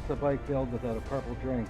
What's a bike build without a purple drink?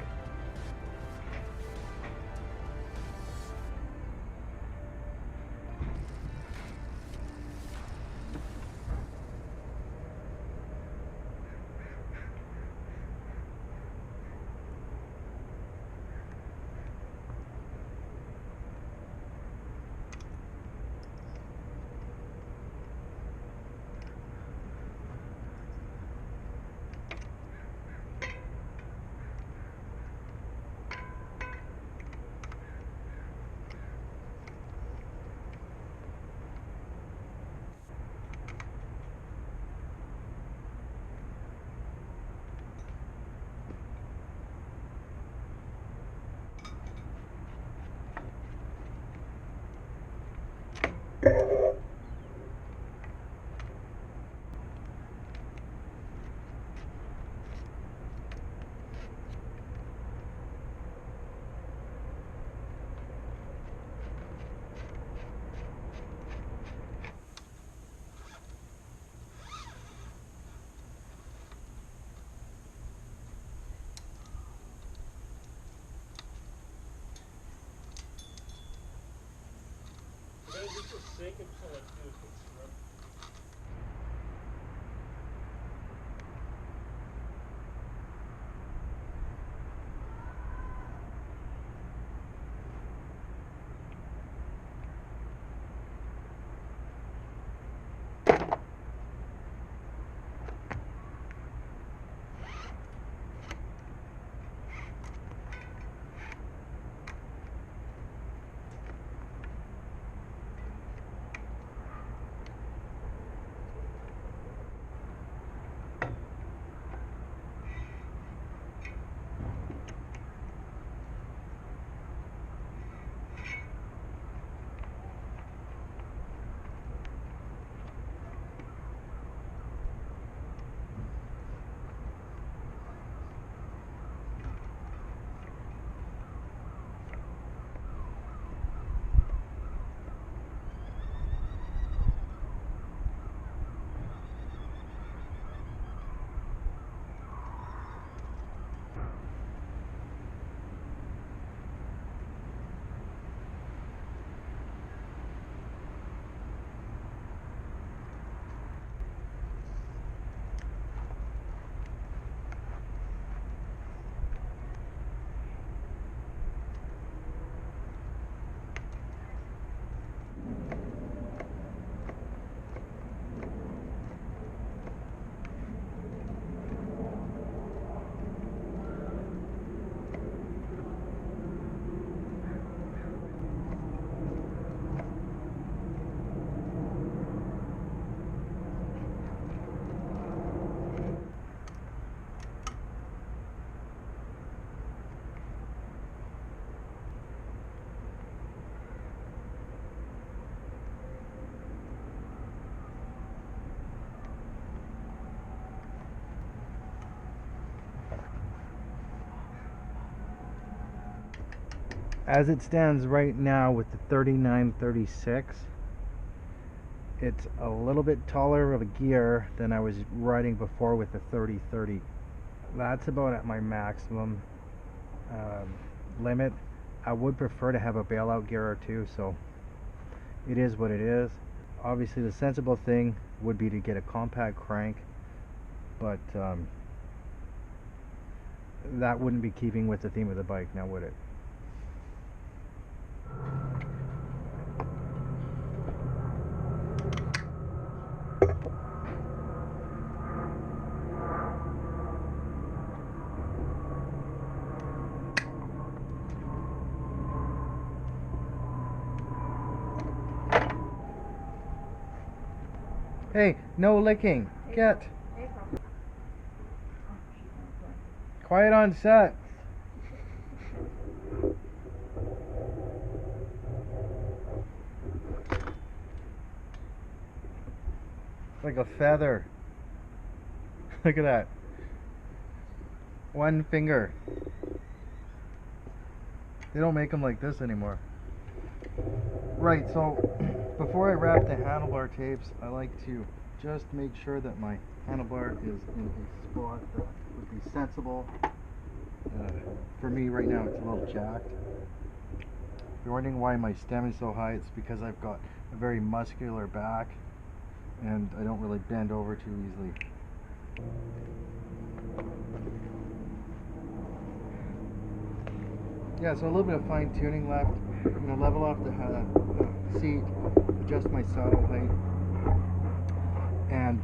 As it stands right now with the 3936, it's a little bit taller of a gear than I was riding before with the 3030. That's about at my maximum limit. I would prefer to have a bailout gear or two, so it is what it is. Obviously the sensible thing would be to get a compact crank, but that wouldn't be keeping with the theme of the bike, now would it? Hey, no licking. Get. Quiet on set. Like a feather. Look at that. One finger. They don't make them like this anymore. Right, so before I wrap the handlebar tapes, I like to just make sure that my handlebar is in a spot that would be sensible. For me right now it's a little jacked. If you're wondering why my stem is so high, it's because I've got a very muscular back and I don't really bend over too easily. Yeah, so a little bit of fine tuning left. I'm going to level off the seat, adjust my saddle height, and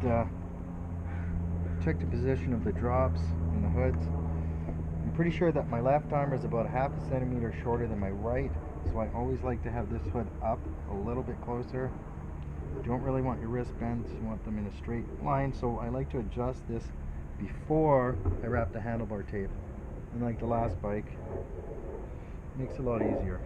check the position of the drops and the hoods. I'm pretty sure that my left arm is about ½ centimeter shorter than my right, so I always like to have this hood up a little bit closer. You don't really want your wrist bent, you want them in a straight line, so I like to adjust this before I wrap the handlebar tape. Unlike the last bike, it makes it a lot easier.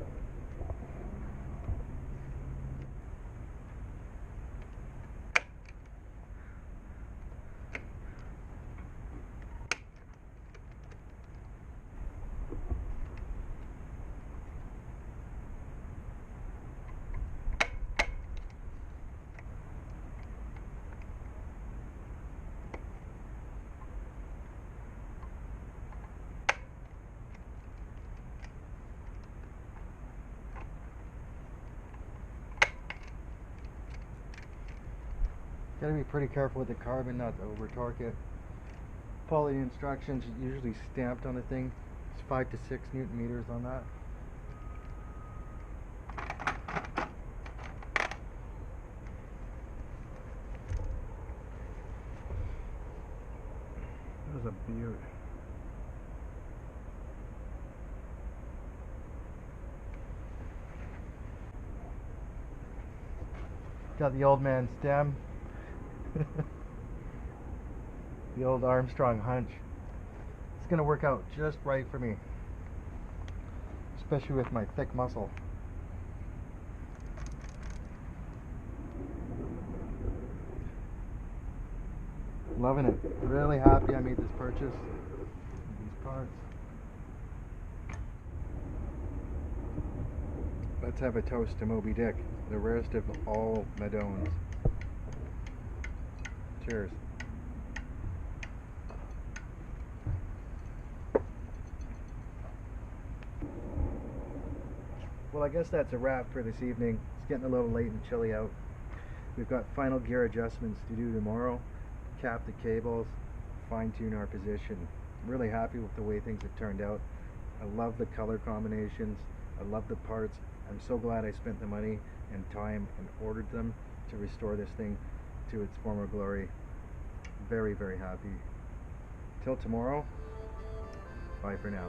Gotta be pretty careful with the carbon not to over torque it. Follow the instructions, usually stamped on the thing. It's 5 to 6 Newton meters on that. That was a beaut. Got the old man stem. The old Armstrong hunch. It's gonna work out just right for me, especially with my thick muscle. Loving it. Really happy I made this purchase of these parts. Let's have a toast to Moby Dick, the rarest of all Madones. Cheers. Well, I guess that's a wrap for this evening. It's getting a little late and chilly out. We've got final gear adjustments to do tomorrow. Cap the cables, fine tune our position. I'm really happy with the way things have turned out. I love the color combinations. I love the parts. I'm so glad I spent the money and time and ordered them to restore this thing to its former glory. Very, very happy. Till tomorrow, bye for now.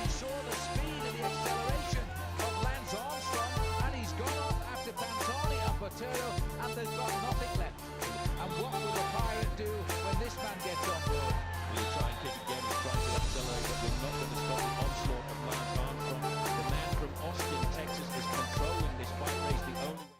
He saw the speed and the acceleration of Lance Armstrong, and he's gone off after Pantani and Vittoria, and they've got nothing left. And what will the pirate do when this man gets on board? He'll try and kick again, he's trying to accelerate, but we're not going to stop the onslaught of Lance Armstrong. The man from Austin, Texas, is controlling this bike race. The only